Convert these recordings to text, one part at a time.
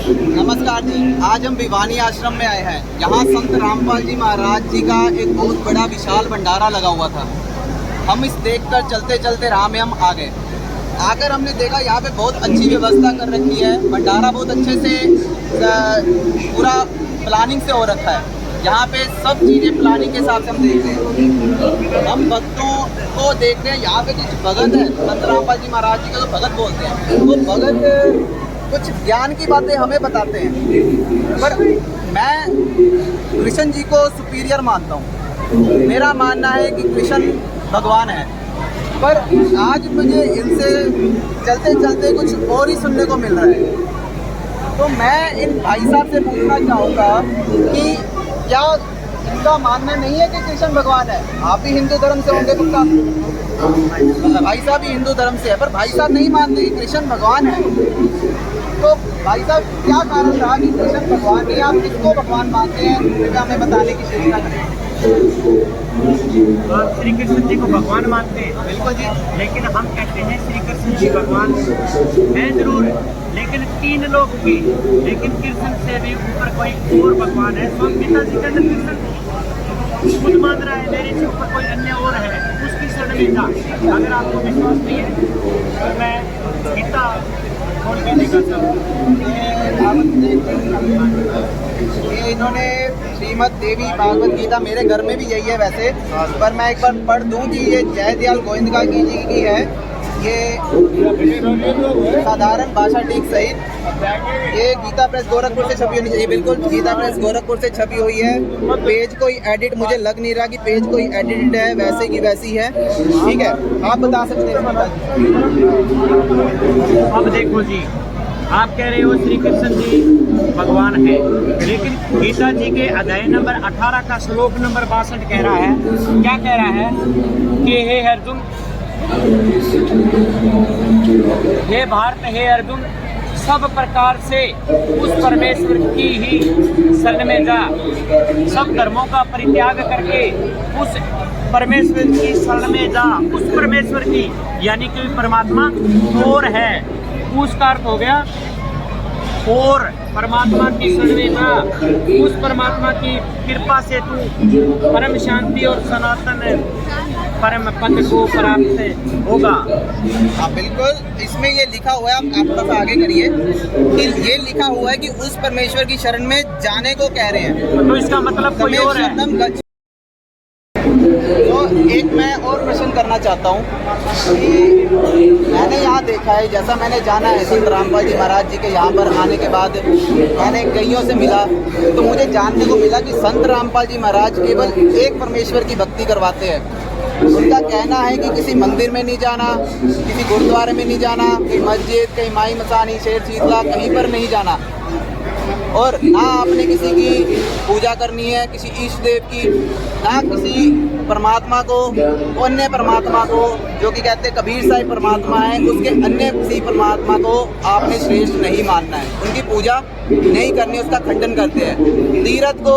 नमस्कार जी, आज हम भिवानी आश्रम में आए हैं। यहाँ संत रामपाल जी महाराज जी का एक बहुत बड़ा विशाल भंडारा लगा हुआ था। हम इस देखकर चलते चलते राह में हम आ गए। आकर हमने देखा यहाँ पे बहुत अच्छी व्यवस्था कर रखी है। भंडारा बहुत अच्छे से पूरा प्लानिंग से हो रखा है। यहाँ पे सब चीज़ें प्लानिंग के हिसाब से हम देख रहे हैं। हम भक्तों को देख रहे हैं। यहाँ पे कुछ भगत है, संत रामपाल जी महाराज जी का जो भगत बोलते हैं, वो भगत कुछ ज्ञान की बातें हमें बताते हैं, पर मैं कृष्ण जी को सुपीरियर मानता हूँ। मेरा मानना है कि कृष्ण भगवान है, पर आज मुझे इनसे चलते चलते कुछ और ही सुनने को मिल रहा है। तो मैं इन भाई साहब से पूछना चाहूँगा कि क्या इनका मानना नहीं है कि कृष्ण भगवान है? आप भी हिंदू धर्म से होंगे पक्का? भाई साहब भी हिंदू धर्म से है, पर भाई साहब नहीं मानते कि कृष्ण भगवान है। तो भाई साहब, क्या कारण रहा कि कृष्ण भगवान नहीं? आप किसको भगवान मानते हैं, कृपया हमें बताने की चेष्टा करें। आप श्री कृष्ण जी को भगवान मानते हैं? बिल्कुल जी। लेकिन हम कहते हैं श्री कृष्ण जी भगवान हैं जरूर, लेकिन तीन लोग की, लेकिन कृष्ण से भी ऊपर कोई और भगवान है। स्वयं पिता जी का कृष्ण खुद मान रहा है मेरे से ऊपर कोई अन्य और है, उसकी शरण में जा। अगर आपको विश्वास नहीं है तो मैं गीता खोल के दिखाता हूँ। ये इन्होंने श्रीमद देवी भागवत गीता, मेरे घर में भी यही है वैसे, पर मैं एक बार पढ़ दूं कि ये जयदयाल गोविंद जी की है। ये साधारण भाषा ठीक सहित ये गीता प्रेस गोरखपुर से छपी होनी चाहिए। बिल्कुल गीता प्रेस गोरखपुर से छपी हुई है। पेज कोई एडिट मुझे लग नहीं रहा कि पेज कोई एडिटेड है, वैसे की वैसी है। ठीक है, आप बता सकते हैं। अब देखो जी, आप कह रहे हो श्री कृष्ण जी भगवान है, लेकिन गीता जी के अध्याय नंबर 18 का श्लोक नंबर 62 कह रहा है, क्या कह रहा है कि हे अर्जुन, हे भारत, हे अर्जुन, सब प्रकार से उस परमेश्वर की ही शरण में जा। सब धर्मों का परित्याग करके उस परमेश्वर की शरण में जा। उस परमेश्वर की यानी कि परमात्मा और है, उसका अर्थ हो गया और परमात्मा की शरण में जा। उस परमात्मा की कृपा से तू परम शांति और सनातन परम पद को प्राप्त होगा। हाँ बिल्कुल, इसमें ये लिखा हुआ है, आप थोड़ा सा आगे करिए, कि ये लिखा हुआ है कि उस परमेश्वर की शरण में जाने को कह रहे हैं। तो इसका मतलब कोई और है। तो एक मैं और प्रश्न करना चाहता हूँ कि मैंने यहाँ देखा है, जैसा मैंने जाना है संत रामपाल जी महाराज जी के यहाँ पर आने के बाद मैंने कईयों से मिला, तो मुझे जानने को मिला कि संत रामपाल जी महाराज केवल एक परमेश्वर की भक्ति करवाते हैं। उनका कहना है कि किसी मंदिर में नहीं जाना, किसी गुरुद्वारे में नहीं जाना, कहीं मस्जिद, कहीं माई मसानी, शेर शीतला, कहीं पर नहीं जाना, और ना आपने किसी की पूजा करनी है, किसी इष्ट देव की, ना किसी परमात्मा को, अन्य परमात्मा को, जो कि कहते हैं कबीर साहिब परमात्मा है, उसके अन्य किसी परमात्मा को आपने श्रेष्ठ नहीं मानना है, उनकी पूजा नहीं करनी, उसका खंडन करते हैं। तीर्थ को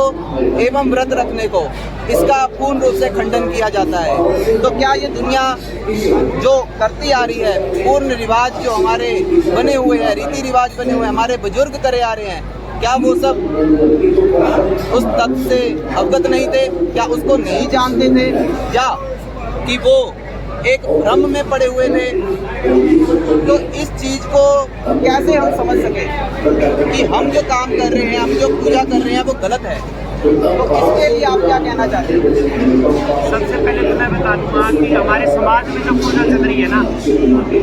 एवं व्रत रखने को, इसका पूर्ण रूप से खंडन किया जाता है। तो क्या ये दुनिया जो करती आ रही है, पूर्ण रिवाज जो हमारे बने हुए हैं, रीति रिवाज बने हुए हैं, हमारे बुजुर्ग करे आ रहे हैं, क्या वो सब उस तत्व से अवगत नहीं थे? क्या उसको नहीं जानते थे, या कि वो एक भ्रम में पड़े हुए थे? तो इस चीज़ को कैसे हम समझ सके कि हम जो काम कर रहे हैं, हम जो पूजा कर रहे हैं, वो गलत है? तो इसके लिए आप क्या कहना चाहते हैं? सबसे पहले तो मैं बता दूंगा कि हमारे समाज में जो पूजा चल रही है ना,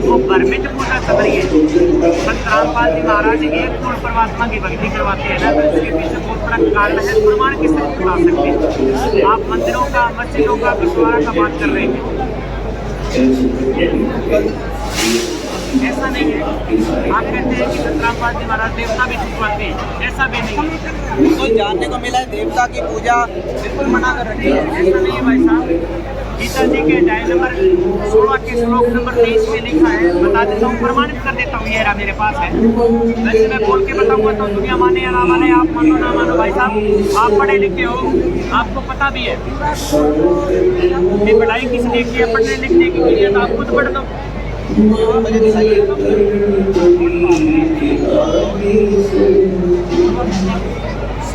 वो भ्रमित पूजा चल रही है। संत रामपाल जी महाराज एक पूर्ण परमात्मा की भक्ति करवाते हैं ना, तो उसके पीछे बहुत बड़ा कारण है। प्रमाण किस तरह बता सकते हैं? आप मंदिरों का, मस्जिदों का, गुरुद्वारा का बात कर रहे हैं, ऐसा नहीं है। आप कहते हैं कि संत रामपाल जी महाराज देवता भी छुपवाते हैं, ऐसा भी नहीं है। बिल्कुल जानने को मिला है देवता की पूजा बिल्कुल मना कर रखी है, ऐसा नहीं है भाई साहब। गीता जी के अध्याय नंबर 16 के श्लोक नंबर 23 में लिखा है, बता देता हूँ, प्रमाणित कर देता हूँ, ये रहा मेरे पास है। वैसे मैं बोल के बताऊंगा तो दुनिया माने या ना माने, आप मानो ना मानो भाई साहब, आप पढ़े लिखे हो, आपको पता भी है। ये पढ़ाई किस लिए की है? पढ़ने लिखने की है, तो आप खुद पढ़ दो। मुझे दिखाइए।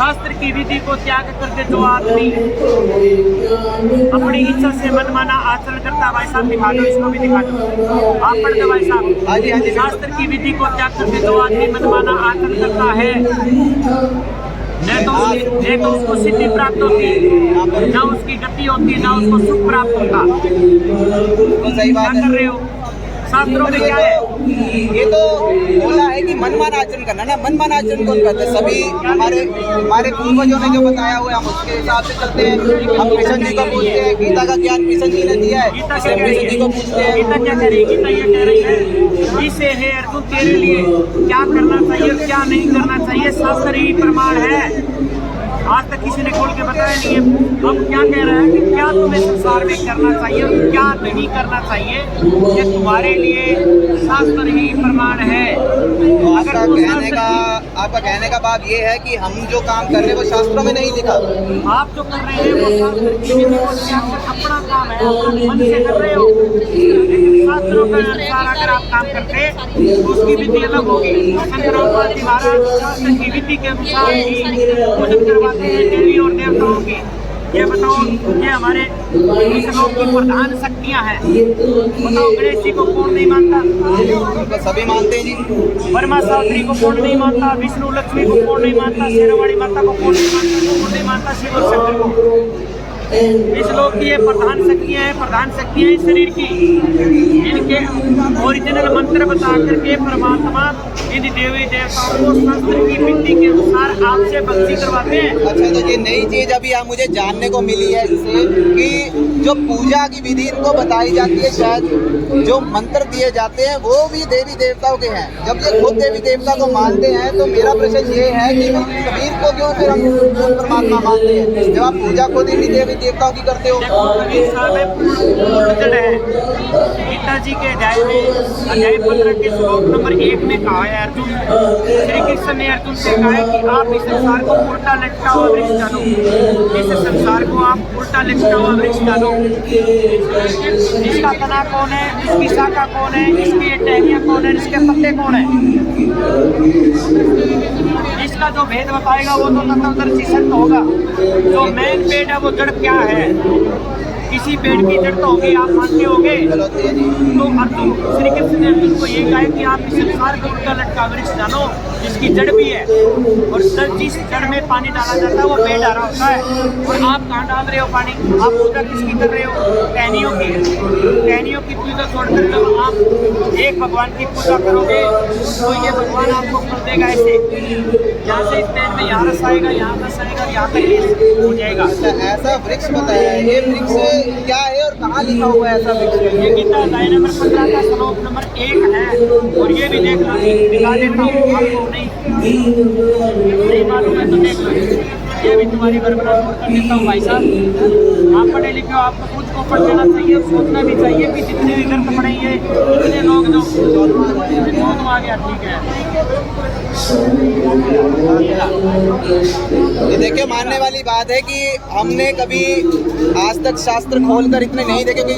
शास्त्र की विधि को त्याग करके जो आदमी अपनी इच्छा से मनमाना आचरण करता है, भाई साहब दिखा दो, इसको भी दिखा दो, आप पढ़ दो भाई साहब। हाँ जी। शास्त्र की विधि को त्याग करके जो आदमी मनमाना आचरण करता है, न तो उसको सिद्धि प्राप्त होती, ना उसकी गति होती, ना उसको सुख प्राप्त होता। तो सही बात क्या कर रहे हो? शास्त्रों में क्या है? ये तो बोला है कि मनमान आचरण करना ना, मनमान आचरण कौन करते हैं? सभी हमारे पूर्वजों ने जो बताया हुआ है हम उसके हिसाब से चलते हैं। हम कृष्ण जी को पूछते हैं, गीता का ज्ञान कृष्ण जी ने दिया है, गीता इसलिए कृष्ण जी को पूछते हैं। गीता क्या कह रही है? गीता ये कह रही है, इसे है अर्जुन तेरे लिए क्या करना चाहिए और क्या नहीं करना चाहिए, शास्त्र ही प्रमाण है। आज तक किसी ने खोल के बताया नहीं है। अब क्या कह रहा है कि क्या तुम्हें संसार में करना चाहिए और क्या नहीं करना चाहिए, ये तुम्हारे लिए शास्त्र ही प्रमाण है। आपका कहने का भाव ये है कि हम जो काम कर रहे हैं वो शास्त्रों में नहीं लिखा। आप जो कर रहे हैं वो शास्त्र की विधि को त्याग कर अपना काम है, अपने मन से कर रहे हो। लेकिन शास्त्रों के अनुसार अगर आप काम करते तो उसकी विधि अलग होगी। संत रामपाल जी महाराज शास्त्र की विधि के अनुसार ही पूजन करवाते हैं देवी और देवताओं की। ये बताओ, ये हमारे इस लोक की प्रधान शक्तियाँ हैं। बताओ, गणेश जी को कौन नहीं मानता? तो सभी मानते हैं जी। वर्मा सावित्री को कौन नहीं मानता? विष्णु लक्ष्मी को कौन नहीं मानता? शेरावाड़ी माता को कौन नहीं मानता? कौन नहीं मानता? शिव और शंकर को। इस लोक की ये प्रधान शक्तियाँ हैं, प्रधान शक्तियाँ इस शरीर की। इनके ओरिजिनल मंत्र बता करके परमात्मा इन देवी देवताओं को शास्त्र की विधि के अनुसार आपसे भक्ति करवाते हैं। अच्छा, तो ये नई चीज अभी मुझे जानने को मिली है इससे कि जो पूजा की विधि इनको बताई जाती है, शायद जो मंत्र दिए जाते हैं वो भी देवी देवताओं के हैं। जब ये खुद देवी देवता को मानते हैं तो मेरा प्रश्न ये है कि कबीर को क्यों फिर हम परमात्मा मानते हैं, जब आप पूजा खुद ही देवी देवताओं की करते हो? कबीर साहब है, गीता जी के अध्याय 15 के श्लोक नंबर 1 में कहा है, अर्जुन श्री कृष्ण ने अर्जुन से कहा है कि आप इस संसार को उल्टा लटका हुआ वृक्ष डालो, इस संसार को आप उल्टा लटका हुआ वृक्ष डालो। इसका तना कौन है, इसकी शाखा कौन है, इसकी टहनियाँ कौन है, इसके पत्ते कौन है, इसका जो भेद बताएगा वो तो तत्वदर्शी संत होगा। जो मेन पेड़ है वो जड़ क्या है, किसी पेड़ की जड़ तो होगी, आप मानते होंगे। तो अर्जुन श्री कृष्ण ने अर्जुन को ये कहा कि आप इस संसार को उल्टा लटका वृक्ष जानो जिसकी जड़ भी है, और जिस जड़ में पानी डाला जाता है वो पेड़ डाला होता है। और आप कहाँ डाल रहे हो पानी? आप पूजा किसकी कर रहे हो? टहनियों की। टहनियों की पूजा छोड़कर जब आप एक भगवान की पूजा करोगे तो ये भगवान आपको फल देगा। ऐसे यहाँ से इस पेड़ में यहाँ रस आएगा, यहाँ रस आएगा, यहाँ तक हो जाएगा। ऐसा वृक्ष बताया है, ये वृक्ष क्या है और कहाँ लिखा हुआ है ऐसा वृक्ष? ये गीता अध्याय नंबर 15 का श्लोक नंबर 1 है। और ये भी देख लो, दिखा देता हूँ आपको। नहीं मालूम है तो देख लो, ये भी तुम्हारी बरबरा कर देता हूँ भाई साहब। आप पढ़े लिखे हो, आपको खुद को पढ़ लेना चाहिए, सोचना भी चाहिए कि जितने भी ग्रंथ पढ़ेंगे उतने लोग जो बहुत आ गया। ठीक है, ये देखिए, मानने वाली बात है कि हमने कभी आज तक शास्त्र खोलकर इतने नहीं देखे कि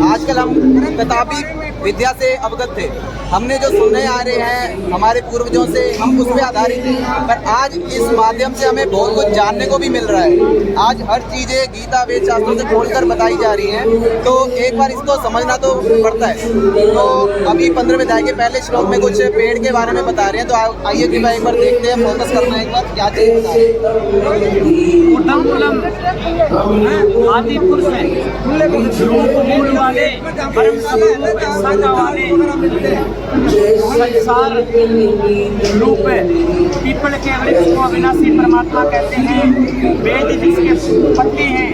आजकल हम किताबी विद्या से अवगत थे। हमने जो सुने आ रहे हैं हमारे पूर्वजों से, हम उस पर आधारित हैं। पर आज इस माध्यम से हमें बहुत कुछ जानने को भी मिल रहा है। आज हर चीज़ें गीता वेद शास्त्रों से खोलकर बताई जा रही हैं, तो एक बार इसको समझना तो पड़ता है। तो अभी 15वें अध्याय के पहले श्लोक में कुछ पेड़ के बारे में बता रहे हैं, तो आइए कि भाई एक बार देखते हैं, फोकस करना है एक बार क्या चीज़ आदि पुरुष है, मूल वाले, परम शाखा वाले, संसार रूप पीपल के वृक्ष को अविनाशी परमात्मा कहते हैं। वेद जिसके पत्ते हैं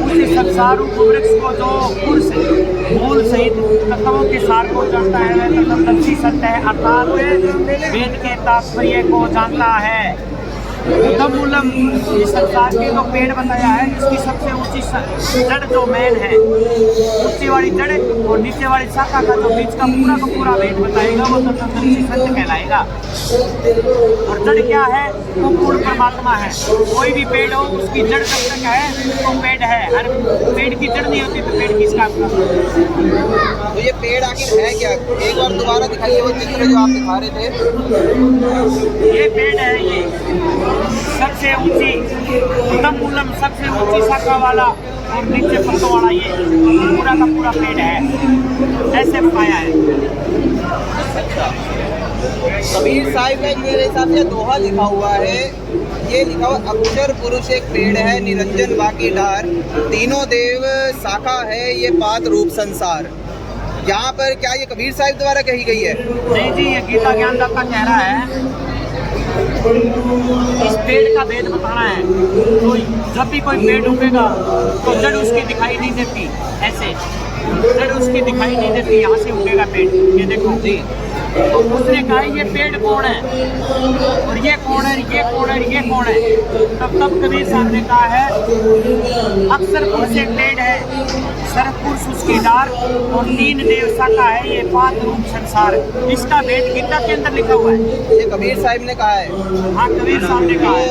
उसी संसार रूप वृक्ष को जो पुरुष मूल सहित तत्वों के सार को जानता है वह तत्वदर्शी सत्य है, अर्थात वेद के तात्पर्य को जानता है। मूलम इस संसार के जो पेड़ बताया है, जिसकी सबसे ऊंची जड़ जो मेन है, ऊंची वाली जड़ और नीचे वाली शाखा का जो बीच का पूरा वेद बताएगा वो तत्वदर्शी सत्य कहलाएगा। और जड़ क्या है? वो पूर्ण परमात्मा है। कोई भी पेड़ हो उसकी जड़ जब तक है तो पेड़ है, और पेड़ की जड़ नहीं होती तो पेड़ किस काम का? तो ये पेड़ आखिर है क्या? एक बार दोबारा दिखाइए वो चित्र जो आप दिखा रहे थे। ये पेड़ है, ये सबसे ऊंची तमूलम सबसे ऊंची शाखा वाला और नीचे पत्तों वाला ये पूरा का पूरा पेड़ है, ऐसे बताया है। कबीर साहिब का मेरे हिसाब से दोहा लिखा हुआ है, ये लिखा हुआ अक्षर पुरुष एक पेड़ है, निरंजन बाकी डार, तीनों देव शाखा है, ये पात रूप संसार। यहाँ पर क्या ये कबीर साहिब द्वारा कही गई है? नहीं जी, ये गीता ज्ञानदाता कह रहा है, इस पेड़ का भेद बताना है। तो जब भी कोई पेड़ उगेगा तो जड़ उसकी दिखाई नहीं देती, ऐसे जड़ उसकी दिखाई नहीं देती, यहाँ से उगेगा पेड़। ये देखो जी, तो उसने कहा ये पेड़ कौन है और ये कौन है, ये कौन है, ये कौन है। तब कबीर साहब ने कहा है अक्सर पुरुष एक पेड़ है, सर्व पुरुष उसकी डार और तीन देव शाखा है, ये पात रूप संसार। इसका भेद गीता के अंदर लिखा हुआ है। ये कबीर साहिब ने कहा है? हाँ, कबीर साहब ने कहा है।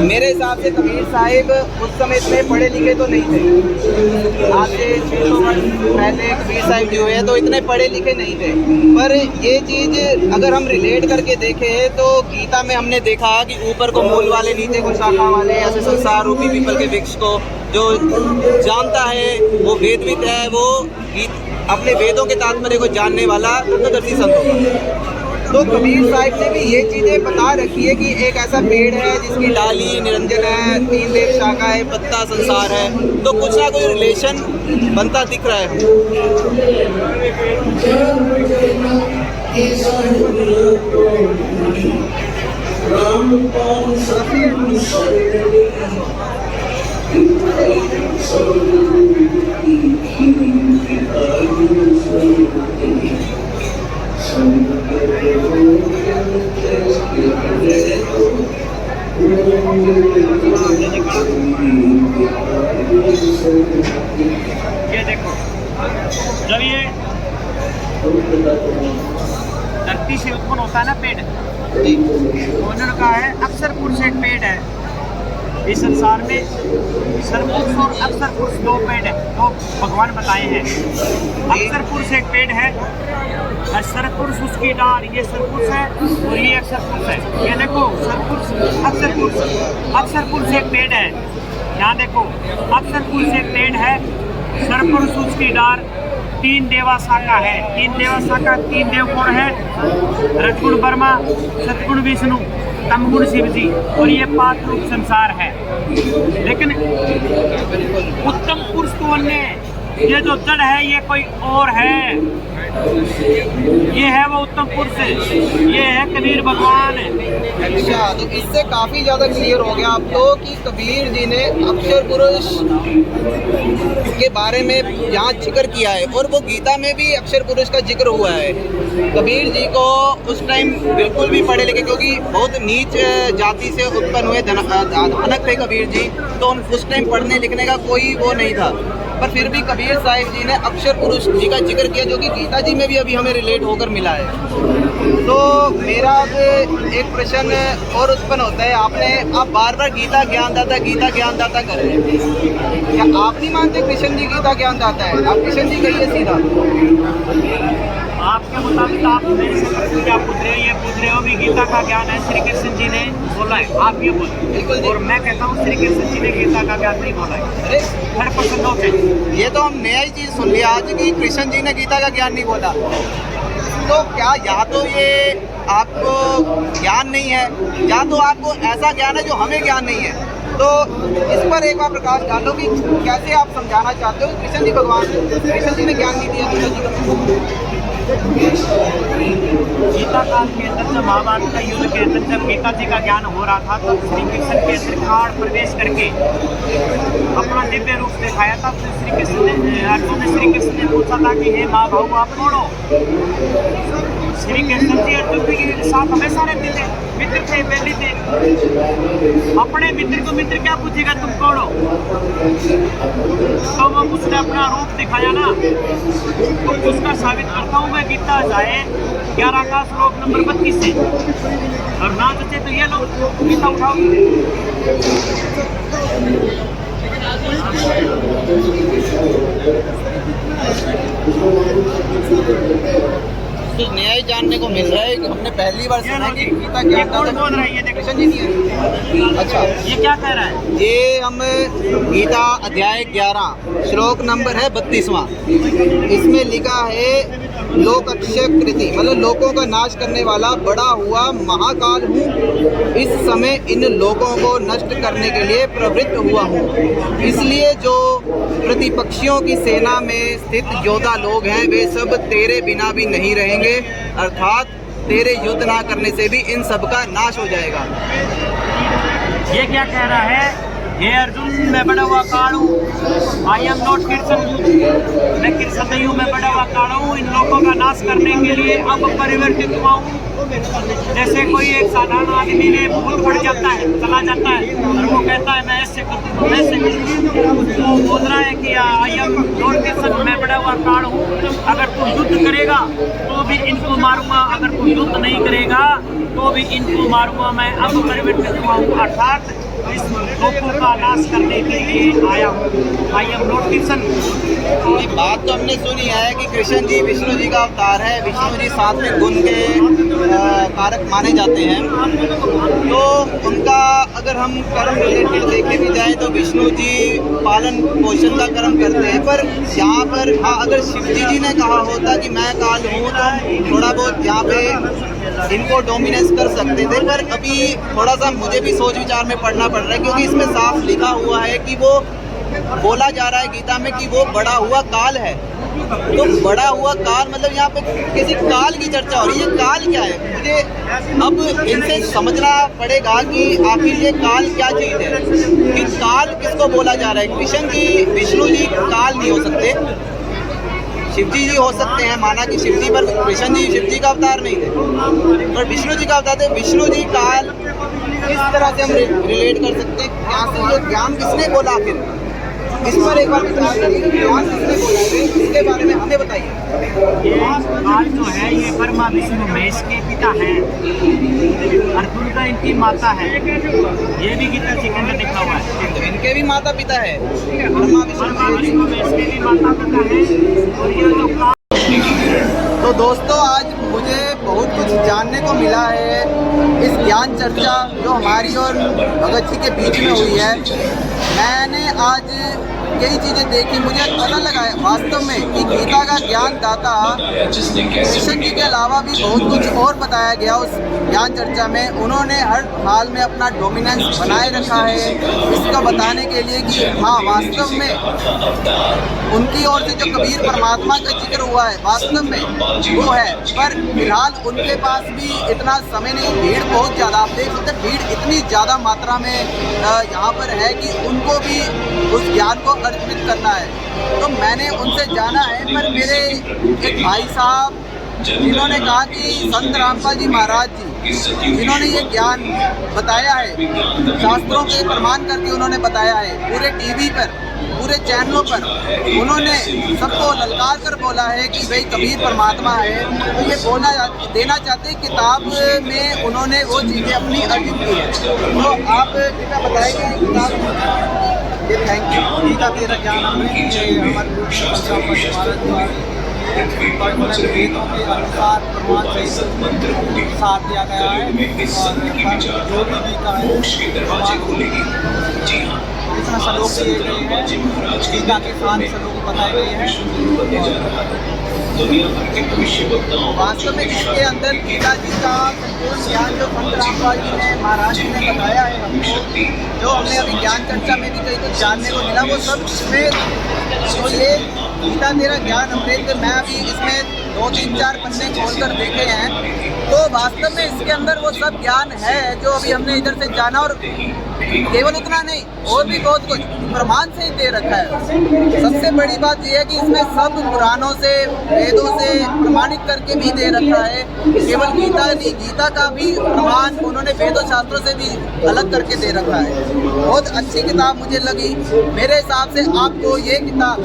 मेरे हिसाब से कबीर साहिब उस समय इतने पढ़े लिखे तो नहीं थे, आज से 600 वर्ष पहले कबीर साहिब जो है तो इतने पढ़े लिखे नहीं थे। पर ये चीज़ अगर हम रिलेट करके देखें तो गीता में हमने देखा कि ऊपर को मूल वाले, नीचे को शाखा वाले, ऐसे संसार रूपी पीपल के वृक्ष को जो जानता है वो वेदविद है, वो अपने वेदों के तात्पर्य को जानने वाला तत्वदर्शी संत होगा। तो कबीर साहिब ने भी ये चीज़ें बता रखी है कि एक ऐसा पेड़ है जिसकी डाली निरंजन है, तीन देव शाखा है, पत्ता संसार है, तो कुछ ना कोई रिलेशन बनता दिख रहा है। ये देखो, जब ये धरती से उत्पन्न होता है ना पेड़, उन्होंने कहा है अक्सर पुरुष एक पेड़ है। इस संसार में सर्वपुरुष और अक्सर पुरुष दो पेड़ है, तो भगवान बताए हैं। अक्सर पुरुष एक पेड़ है, सर्वपुरुष उसकी डार, ये सर्वपुरुष है और ये अक्सर पुरुष है। ये देखो सर्वपुरुष अक्सर पुरुष एक पेड़ है। यहाँ देखो अक्सर पुरुष एक पेड़ है, सर्वपुरुष उसकी डार, तीन देवा शाखा है। तीन देवा शाखा, तीन देव कौन है? रजगुण ब्रह्मा, सतगुण विष्णु, तमगुण शिव जी, और ये पांच रूप संसार है। लेकिन उत्तम पुरुष तो अन्य है, ये जो जड़ है ये कोई और है, ये है वो उत्तम पुरुष, ये है कबीर भगवान। अच्छा, तो इससे काफ़ी ज़्यादा क्लियर हो गया आपको कि कबीर जी ने अक्षर पुरुष के बारे में यहाँ जिक्र किया है, और वो गीता में भी अक्षर पुरुष का जिक्र हुआ है। कबीर जी को उस टाइम बिल्कुल भी पढ़े लिखे, क्योंकि बहुत नीच जाति से उत्पन्न हुए धनक थे कबीर जी, तो उस टाइम पढ़ने लिखने का कोई वो नहीं था। पर फिर भी कबीर साहिब जी ने अक्षर पुरुष जी का जिक्र किया, जो कि गीता जी में भी अभी हमें रिलेट होकर मिला है। तो मेरा अब एक प्रश्न और उत्पन्न होता है, आप बार बार गीता ज्ञानदाता कर रहे हैं, क्या आप नहीं मानते कृष्ण जी गीता ज्ञानदाता है? आप कृष्ण जी कहिए सीधा। आपके मुताबिक आप मेरे से क्या पूछ रहे हो भी गीता का ज्ञान है श्री कृष्ण जी ने बोला है, आप ये बोल। बिल्कुल, और मैं कहता हूँ श्री कृष्ण जी ने गीता का ज्ञान नहीं बोला है। अरे हर पसंद होते, ये तो हम नया ही चीज़ सुन लिया आज कि कृष्ण जी ने गीता का ज्ञान नहीं बोला। तो क्या या तो ये आपको ज्ञान नहीं है, या तो आपको ऐसा ज्ञान है जो हमें ज्ञान नहीं है। तो इस पर एक बार प्रकाश डालो कि कैसे आप समझाना चाहते हो कृष्ण जी भगवान, कृष्ण जी ने ज्ञान नहीं दिया गीता जी को। गीता काल के अंदर जब महाभारत का युद्ध के अंदर जब गीता जी का ज्ञान हो रहा था, तब श्री कृष्ण के त्रिकाल प्रवेश करके अपना दिव्य रूप दिखाया था। तो श्री कृष्ण ने अर्जुन ने श्री कृष्ण ने पूछा था कि हे महाभाव आप कौन हो? श्री कृष्ण जी अर्जुन के साथ हमेशा रहते थे, मित्र थे, पहले थे। अपने मित्र को मित्र क्या पूछेगा तुम कौन हो? तो वो उसने अपना रूप दिखाया ना, तो उसका साबित करता हूँ मैं। गीता जाए 11 का श्लोक नंबर 32 से, और ना बचे तो ये लोग गीता उठाओ। कुछ नया ही जानने को मिल रहा है कि हमने पहली बार सुना कि गीता ये ज्ञान कौन दाता बोल रहा है? ये देखो कृष्ण जी नहीं है। अच्छा, ये क्या कह रहा है? ये हम गीता अध्याय 11 श्लोक नंबर है 32वां। इसमें लिखा है लोकक्षय कृति, मतलब लोगों का नाश करने वाला बड़ा हुआ महाकाल हूँ। इस समय इन लोगों को नष्ट करने के लिए प्रवृत्त हुआ हूँ। इसलिए जो प्रतिपक्षियों की सेना में स्थित योद्धा लोग हैं वे सब तेरे बिना भी नहीं रहेंगे, अर्थात तेरे युद्ध ना करने से भी इन सब का नाश हो जाएगा। ये क्या कह रहा है? हे अर्जुन, मैं बड़ा हुआ काल हूँ। आई एम नॉट कृष्ण, मैं कृष्ण नहीं हूँ, मैं बड़ा हुआ काल हूँ। इन लोगों का नाश करने के लिए अब परिवर्तित हुआ हूँ। जैसे कोई एक साधारण आदमी ने भूल पड़ जाता है, चला जाता है और वो कहता है मैं ऐसे करूँ वैसे करूँ, वो बोल रहा है कि आई एम नॉट कृष्ण, मैं बड़ा हुआ काल हूँ। अगर तू युद्ध करेगा तो भी इनको मारूंगा, अगर तू युद्ध नहीं करेगा तो भी इनको मारूंगा। मैं अब परिवर्तित हुआ हूँ, अर्थात इस लोगों का नाश करने के लिए आया हूँ। I am not Krishna. ये बात तो हमने सुनी है कि कृष्ण जी विष्णु जी का अवतार है। विष्णु जी सात्विक गुण के कारक माने जाते हैं। तो उनका अगर हम कर्म रिलेटेड देखे भी जाए तो विष्णु जी पालन पोषण का कर्म करते हैं। पर यहाँ पर हाँ, अगर शिव जी ने कहा होता कि मैं काल हूँ तो थोड़ा बहुत यहाँ पे इनको डोमिनेंस कर सकते थे। पर अभी थोड़ा सा मुझे भी सोच विचार में पढ़ना पड़ रहा है, क्योंकि इसमें साफ लिखा हुआ है कि वो बोला जा रहा है गीता में कि वो बड़ा हुआ काल है। तो बड़ा हुआ काल मतलब यहाँ पे किसी काल की चर्चा हो रही है। काल क्या है, मुझे अब इनसे समझना पड़ेगा कि आखिर ये काल क्या चीज़ है, कि काल किसको बोला जा रहा है। कृष्ण जी विष्णु जी काल नहीं हो सकते, शिव जी हो सकते हैं। माना कि शिव जी, पर कृष्ण जी शिव जी का अवतार नहीं थे, पर विष्णु जी का अवतार थे। विष्णु जी काल किस तरह से हम रिलेट कर सकते हैं? यहाँ से ये ज्ञान किसने बोला? आखिर इस पर एक बार विचार करिए, ज्ञान किसने बोला है इसके बारे में हमें बताइए। ये काल जो है ये ब्रह्मा विष्णु महेश के पिता हैं, अर्जुन का इनकी माता है। ये भी गीता जी के अंदर लिखा हुआ है। तो इनके भी माता पिता है, ब्रह्मा विष्णु महेश के भी माता पिता है। और ये जो काल, तो दोस्तों आज मुझे बहुत कुछ जानने को मिला है इस ज्ञान चर्चा जो हमारी और भगत जी के बीच में हुई है। मैंने आज कई चीज़ें देखी, मुझे पता लगा है वास्तव में कि गीता का ज्ञान दाता कृष्ण जी के अलावा भी बहुत कुछ और बताया गया उस ज्ञान चर्चा में। उन्होंने हर हाल में अपना डोमिनेंस बनाए रखा है इसको बताने के लिए कि हाँ वास्तव में उनकी ओर से जो कबीर परमात्मा का जिक्र हुआ है वास्तव में वो है। पर फिलहाल उनके पास भी इतना समय नहीं, भीड़ बहुत ज़्यादा, आप देख सकते हैं भीड़ इतनी ज़्यादा मात्रा में यहाँ पर है कि उनको भी उस ज्ञान को अर्पित करना है। तो मैंने उनसे जाना है। पर मेरे एक भाई साहब जिन्होंने कहा कि संत रामपाल जी महाराज जी जिन्होंने ये ज्ञान बताया है, शास्त्रों के प्रमाण करके उन्होंने बताया है, पूरे टीवी पर पूरे चैनलों पर उन्होंने सबको ललकार कर बोला है कि भाई कबीर परमात्मा है। तो ये बोला देना चाहते हैं, किताब में उन्होंने वो चीज़ें अपनी अर्जित की है। तो आप क्या बताएंगे किताब? ये थैंक यू। गीता तेरा ज्ञान वेदों के अनुसार प्रमाण से साथ दिया गया है और जो भी गीता है इसमें श्लोक दिए गए हैं, गीता के 7 श्लोक बताए गए हैं। वास्तव में इसके अंदर गीता जी का संपूर्ण ज्ञान जो संत रामपाल जी ने महाराज जी ने बताया है हमको, जो हमने अभी ज्ञान चर्चा में भी कहीं कुछ जानने को मिला, वो सब इसमें। तो ये गीता तेरा ज्ञान अमृत मैं अभी इसमें 2, 3, 4 पन्ने खोलकर देखे हैं। तो वास्तव में इसके अंदर वो सब ज्ञान है जो अभी हमने इधर से जाना। और केवल उतना नहीं, और भी बहुत कुछ प्रमाण से ही दे रखा है। सबसे बड़ी बात यह है कि इसमें सब पुराणों से वेदों से प्रमाणित करके भी दे रखा है। केवल गीता नहीं, गीता का भी प्रमाण उन्होंने वेदों शास्त्रों से भी अलग करके दे रखा है। बहुत अच्छी किताब मुझे लगी। मेरे हिसाब से आपको ये किताब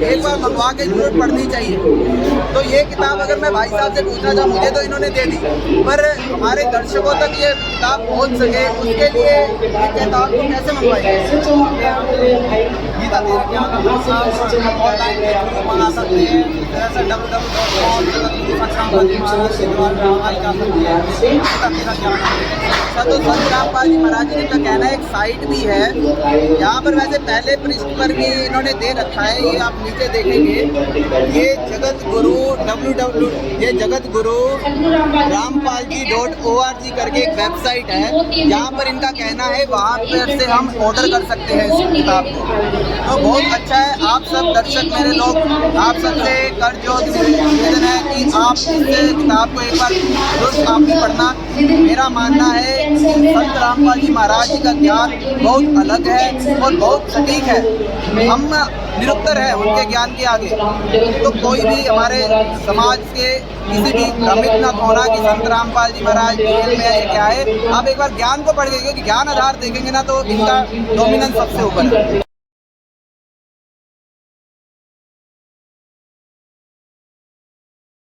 एक बार मंगवा के जरूर पढ़नी चाहिए। तो ये किताब अगर मैं भाई साहब से पूछना चाहूँ, मुझे तो इन्होंने दे दी, पर हमारे दर्शकों तक ये किताब पहुँच सके उसके लिए ये किताब को कैसे मंगवाएंगे? गीता तेरा ज्ञान ऑनलाइन मंगा सकते हैं। संत रामपाल जी महाराज के द्वारा बनाई जा सकती है, इसका मेरा क्या तो संत रामपाल जी महाराज जी का कहना है एक साइट भी है यहाँ पर, वैसे पहले पृष्ठ पर भी इन्होंने दे रखा है, ये आप नीचे देखेंगे, ये जगत गुरु ये जगत गुरु rampalji.org करके एक वेबसाइट है, यहाँ पर इनका कहना है वहाँ पर से हम ऑर्डर कर सकते हैं इस किताब को। तो बहुत अच्छा है, आप सब दर्शक मेरे लोग, आप सबसे कर जोत निवेदन है कि आप इस किताब को एक बार जरूर आप भी पढ़ना। मेरा मानना है संत रामपाल जी महाराज जी का ज्ञान बहुत अलग है और बहुत सटीक है, हम निरुत्तर है उनके ज्ञान के आगे। तो कोई भी हमारे समाज के किसी भी भ्रमित न होना कि संत रामपाल जी महाराज जेल में है क्या है, आप एक बार ज्ञान को पढ़ के, क्योंकि ज्ञान आधार देखेंगे ना तो इनका डोमिनेंस सबसे ऊपर है।